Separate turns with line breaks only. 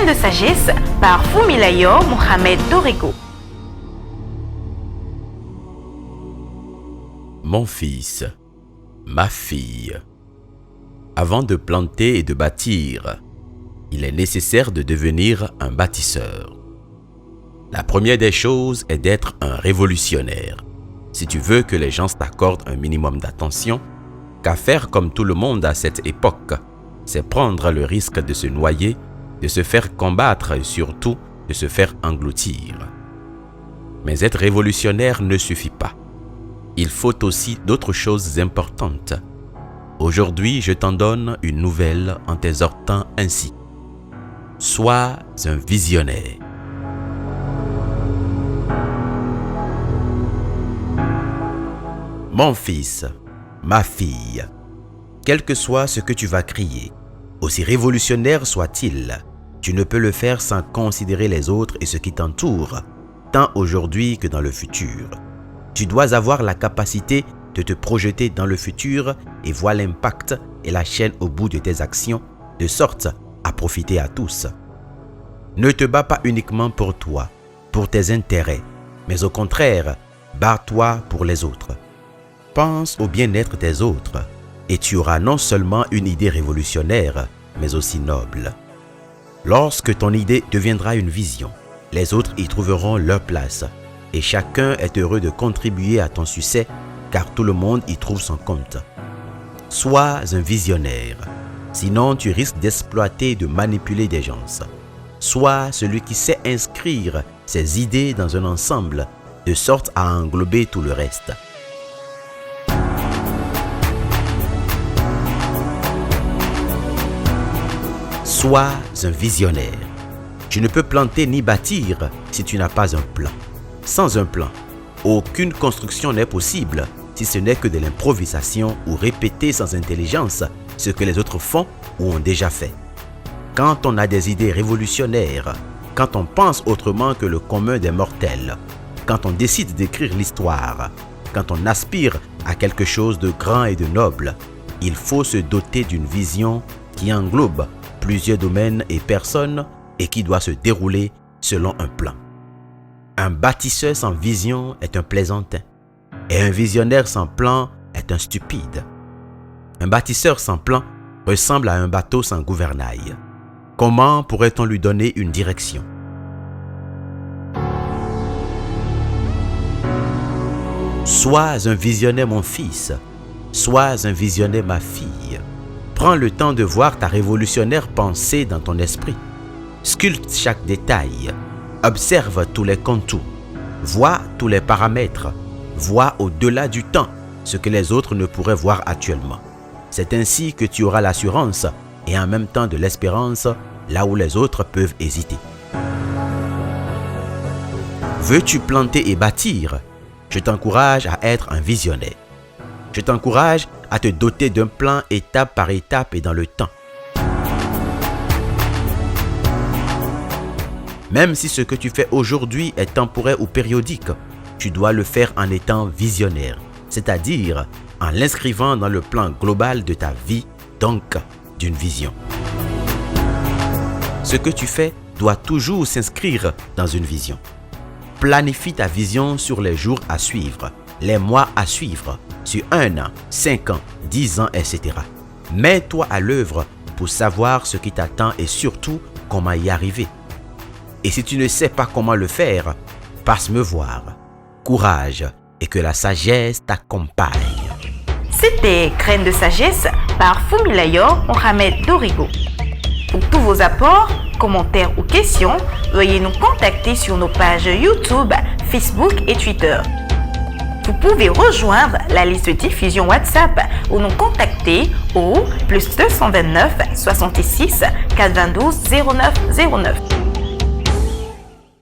Graines de sagesse par Fumilayo Mohamed Dorigo.
Mon fils, ma fille, avant de planter et de bâtir, il est nécessaire de devenir un bâtisseur. La première des choses est d'être un révolutionnaire. Si tu veux que les gens t'accordent un minimum d'attention, qu'à faire comme tout le monde à cette époque, c'est prendre le risque de se noyer, de se faire combattre et surtout de se faire engloutir. Mais être révolutionnaire ne suffit pas. Il faut aussi d'autres choses importantes. Aujourd'hui, je t'en donne une nouvelle en t'exhortant ainsi. Sois un visionnaire. Mon fils, ma fille, quel que soit ce que tu vas crier, aussi révolutionnaire soit-il, tu ne peux le faire sans considérer les autres et ce qui t'entoure, tant aujourd'hui que dans le futur. Tu dois avoir la capacité de te projeter dans le futur et voir l'impact et la chaîne au bout de tes actions, de sorte à profiter à tous. Ne te bats pas uniquement pour toi, pour tes intérêts, mais au contraire, bats-toi pour les autres. Pense au bien-être des autres et tu auras non seulement une idée révolutionnaire, mais aussi noble. Lorsque ton idée deviendra une vision, les autres y trouveront leur place et chacun est heureux de contribuer à ton succès car tout le monde y trouve son compte. Sois un visionnaire, sinon tu risques d'exploiter et de manipuler des gens. Sois celui qui sait inscrire ses idées dans un ensemble de sorte à englober tout le reste. Sois un visionnaire. Tu ne peux planter ni bâtir si tu n'as pas un plan. Sans un plan, aucune construction n'est possible si ce n'est que de l'improvisation ou répéter sans intelligence ce que les autres font ou ont déjà fait. Quand on a des idées révolutionnaires, quand on pense autrement que le commun des mortels, quand on décide d'écrire l'histoire, quand on aspire à quelque chose de grand et de noble, il faut se doter d'une vision qui englobe plusieurs domaines et personnes et qui doit se dérouler selon un plan. Un bâtisseur sans vision est un plaisantin et un visionnaire sans plan est un stupide. Un bâtisseur sans plan ressemble à un bateau sans gouvernail. Comment pourrait-on lui donner une direction? Sois un visionnaire mon fils, sois un visionnaire ma fille. Prends le temps de voir ta révolutionnaire pensée dans ton esprit. Sculpte chaque détail. Observe tous les contours. Vois tous les paramètres. Vois au-delà du temps ce que les autres ne pourraient voir actuellement. C'est ainsi que tu auras l'assurance et en même temps de l'espérance là où les autres peuvent hésiter. Veux-tu planter et bâtir? Je t'encourage à être un visionnaire. Je t'encourage à te doter d'un plan étape par étape et dans le temps. Même si ce que tu fais aujourd'hui est temporaire ou périodique, tu dois le faire en étant visionnaire, c'est-à-dire en l'inscrivant dans le plan global de ta vie, donc d'une vision. Ce que tu fais doit toujours s'inscrire dans une vision. Planifie ta vision sur les jours à suivre, les mois à suivre, sur 1 an, 5 ans, 10 ans, etc. Mets-toi à l'œuvre pour savoir ce qui t'attend et surtout comment y arriver. Et si tu ne sais pas comment le faire, passe me voir. Courage et que la sagesse t'accompagne.
C'était Graines de sagesse par Fumilayo Mohamed Dorigo. Pour tous vos apports, commentaires ou questions, veuillez nous contacter sur nos pages YouTube, Facebook et Twitter. Vous pouvez rejoindre la liste de diffusion WhatsApp ou nous contacter au +229 66 422 09 09.